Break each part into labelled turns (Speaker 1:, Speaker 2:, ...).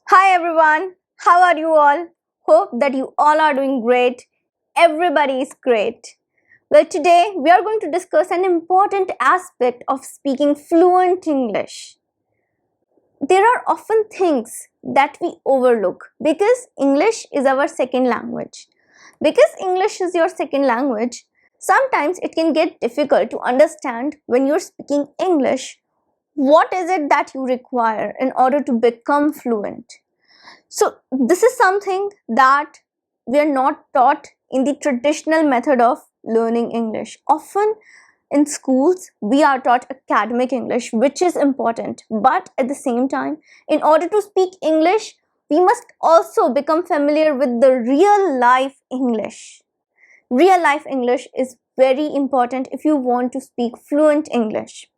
Speaker 1: Hi everyone, how are you all? Hope that you all are doing great. Everybody is great. Well, today we are going to discuss an important aspect of speaking fluent English. There are often things that we overlook because English is our second language. Because English is your second language, sometimes it can get difficult to understand when you're speaking English. What is it that you require in order to become fluent? So, this is something that we are not taught in the traditional method of learning English. Often in schools, we are taught academic English, which is important, but at the same time, in order to speak English, we must also become familiar with the real life English. Real life English is very important if you want to speak fluent English.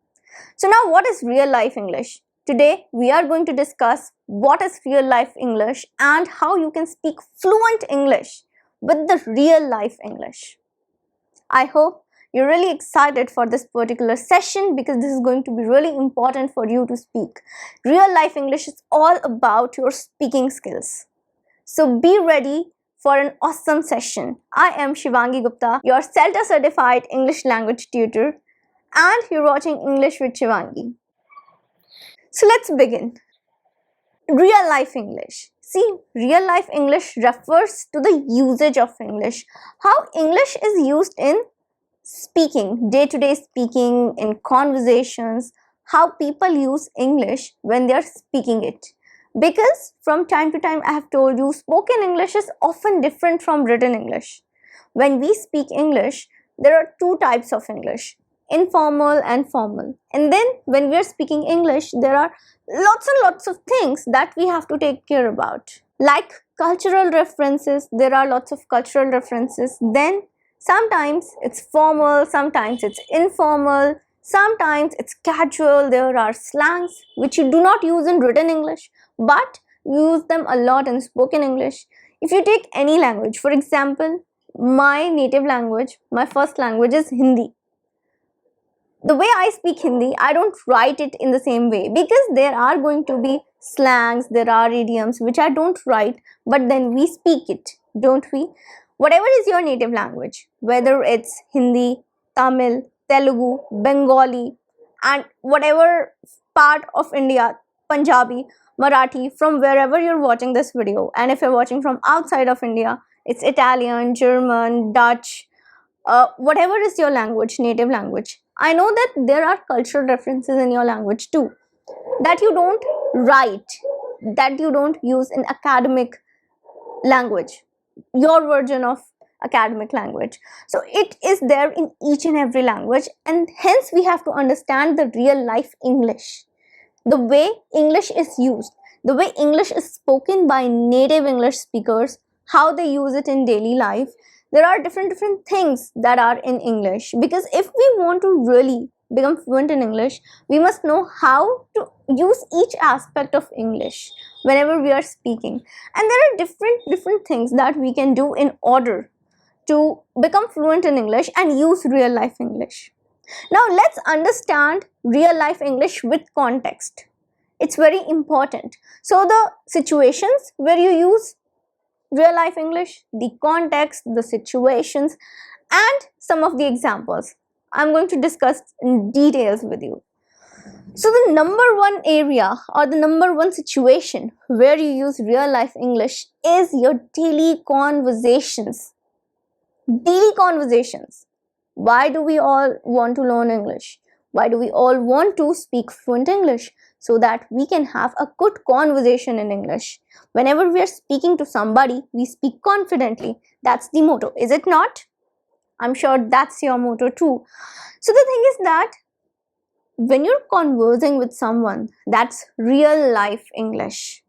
Speaker 1: So now what is real life English? Today we are going to discuss what is real life English and how you can speak fluent English with the real life English. I hope you're really excited for this particular session because this is going to be really important for you to speak. Real life English is all about your speaking skills. So be ready for an awesome session. I am Shivangi Gupta, your CELTA certified English language tutor, and you're watching English with Shivangi. So let's begin. Real life English. See, real life English refers to the usage of English. How English is used in speaking, day-to-day speaking, in conversations, how people use English when they are speaking it. Because from time to time I have told you, spoken English is often different from written English. When we speak English, there are two types of English, informal and formal. And then when we are speaking English, there are lots and lots of things that we have to take care about. Like cultural references, there are lots of cultural references. Then sometimes it's formal, sometimes it's informal, sometimes it's casual. There are slangs which you do not use in written English, but use them a lot in spoken English. If you take any language, for example, my native language, my first language is Hindi. The way I speak Hindi, I don't write it in the same way because there are going to be slangs, there are idioms which I don't write, but then we speak it, don't we? Whatever is your native language, whether it's Hindi, Tamil, Telugu, Bengali, and whatever part of India, Punjabi, Marathi, from wherever you're watching this video, and if you're watching from outside of India, it's Italian, German, Dutch, whatever is your language, native language. I know that there are cultural references in your language too that you don't write, that you don't use in academic language, your version of academic language. So it is there in each and every language, and hence we have to understand the real life English, the way English is used, the way English is spoken by native English speakers, how they use it in daily life. There are different things that are in English, because if we want to really become fluent in English, we must know how to use each aspect of English whenever we are speaking. And there are different things that we can do in order to become fluent in English and use real life English. Now let's understand real life English with context. It's very important. So the situations where you use real life English, the context, the situations, and some of the examples I'm going to discuss in details with you. So the number one area or the number one situation where you use real life English is your daily conversations. Daily conversations. Why do we all want to learn English? Why do we all want to speak fluent English? So that we can have a good conversation in English. Whenever we are speaking to somebody, we speak confidently. That's the motto, is it not? I'm sure that's your motto too. So the thing is that when you're conversing with someone, that's real life English.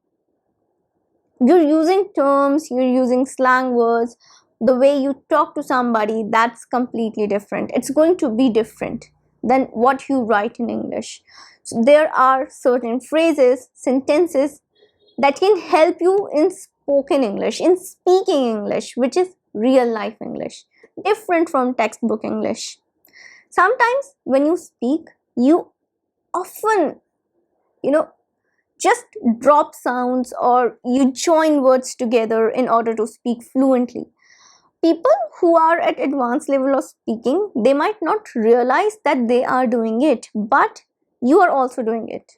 Speaker 1: You're using terms, you're using slang words. The way you talk to somebody, that's completely different. It's going to be different than what you write in English. So there are certain phrases, sentences that can help you in spoken English, in speaking English, which is real life English, different from textbook English. Sometimes when you speak, you often, just drop sounds or you join words together in order to speak fluently. People who are at advanced level of speaking, they might not realize that they are doing it, but you are also doing it.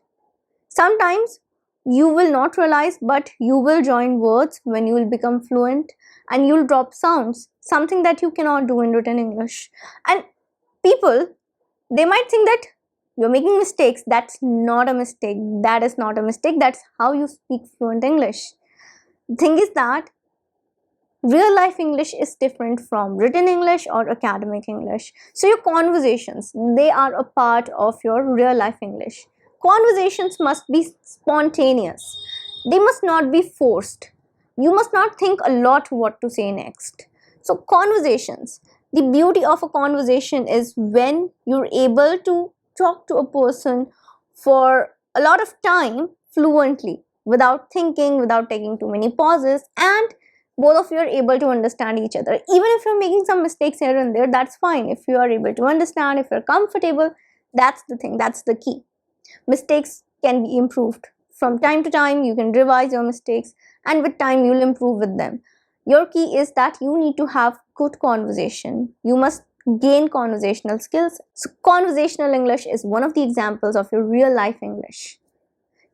Speaker 1: Sometimes you will not realize, but you will join words when you will become fluent, and you'll drop sounds, something that you cannot do in written English. And people, they might think that you're making mistakes. That's not a mistake. That is not a mistake. That's how you speak fluent English. The thing is that real life English is different from written English or academic English. So your conversations, they are a part of your real life English. Conversations must be spontaneous. They must not be forced. You must not think a lot what to say next. So conversations, the beauty of a conversation is when you're able to talk to a person for a lot of time fluently, without thinking, without taking too many pauses, and both of you are able to understand each other. Even if you're making some mistakes here and there, that's fine. If you are able to understand, if you're comfortable, that's the thing, that's the key. Mistakes can be improved. From time to time, you can revise your mistakes, and with time, you'll improve with them. Your key is that you need to have good conversation. You must gain conversational skills. So conversational English is one of the examples of your real life English.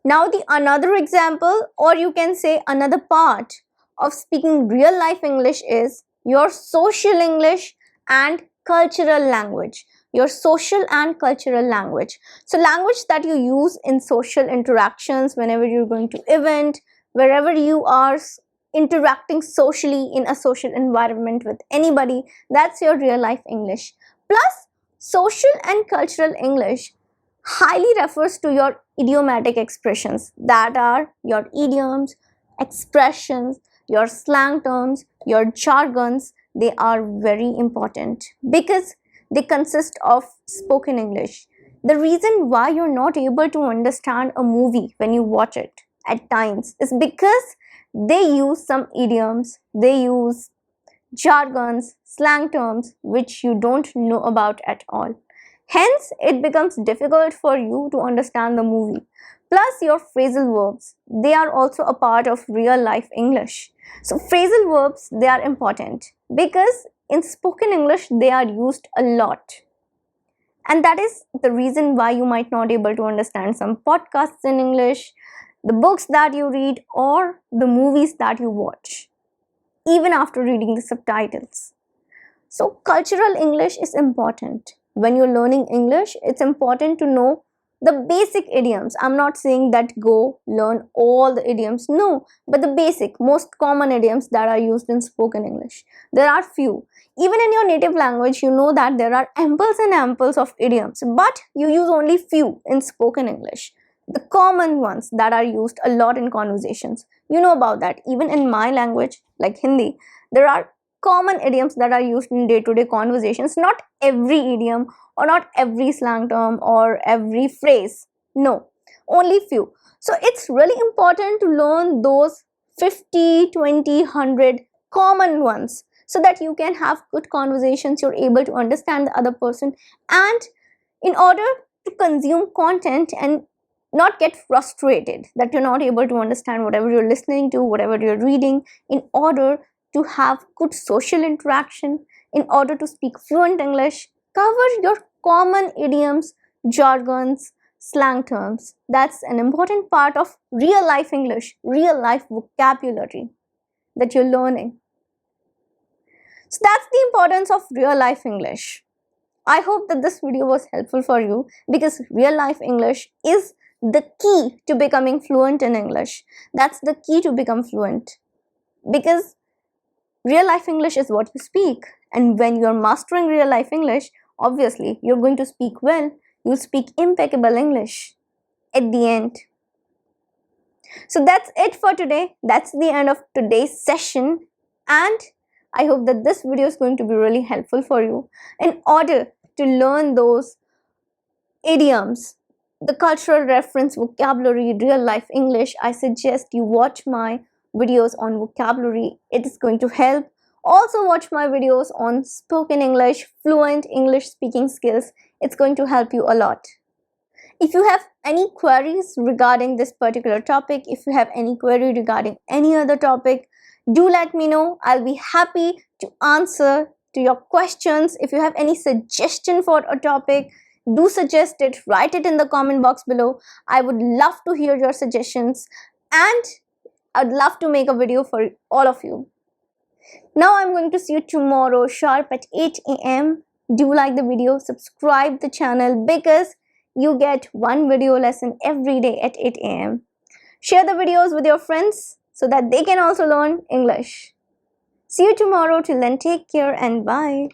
Speaker 1: Now the another example, or you can say another part of speaking real life English, is your social English and cultural language. Your social and cultural language. So language that you use in social interactions, whenever you're going to event, wherever you are interacting socially in a social environment with anybody, that's your real life English. Plus, social and cultural English highly refers to your idiomatic expressions, that are your idioms, expressions, your slang terms, your jargons. They are very important because they consist of spoken English. The reason why you're not able to understand a movie when you watch it at times is because they use some idioms, they use jargons, slang terms which you don't know about at all. Hence, it becomes difficult for you to understand the movie. Plus, your phrasal verbs, they are also a part of real life English. So, phrasal verbs, they are important because in spoken English, they are used a lot. And that is the reason why you might not able to understand some podcasts in English, the books that you read, or the movies that you watch, even after reading the subtitles. So, cultural English is important. When you're learning English, it's important to know the basic idioms. I'm not saying that go learn all the idioms, no, but the basic, most common idioms that are used in spoken English. There are few. Even in your native language, you know that there are amples and amples of idioms, but you use only few in spoken English. The common ones that are used a lot in conversations. You know about that. Even in my language, like Hindi, there are common idioms that are used in day-to-day conversations. Not every idiom or not every slang term or every phrase. No, only few. So it's really important to learn those 50, 20, 100 common ones so that you can have good conversations, you're able to understand the other person, and in order to consume content and not get frustrated that you're not able to understand whatever you're listening to, whatever you're reading, in order to have good social interaction, in order to speak fluent English, cover your common idioms, jargons, slang terms. That's an important part of real life English, real life vocabulary that you're learning. So that's the importance of real life English. I hope that this video was helpful for you because real life English is the key to becoming fluent in English. That's the key to become fluent because real life English is what you speak, and when you're mastering real life English, obviously you're going to speak well. You'll speak impeccable English at the end. So that's it for today. That's the end of today's session, and I hope that this video is going to be really helpful for you. In order to learn those idioms, the cultural reference vocabulary, real life English, I suggest you watch my videos on vocabulary. It is going to help. Also watch my videos on spoken English, fluent English speaking skills. It's going to help you a lot. If you have any queries regarding this particular topic, if you have any query regarding any other topic, do let me know. I'll be happy to answer to your questions. If you have any suggestion for a topic, do suggest it, write it in the comment box below. I would love to hear your suggestions and I'd love to make a video for all of you. Now I'm going to see you tomorrow sharp at 8 a.m. Do like the video, subscribe the channel because you get one video lesson every day at 8 a.m. Share the videos with your friends so that they can also learn English. See you tomorrow. Till then, take care and bye.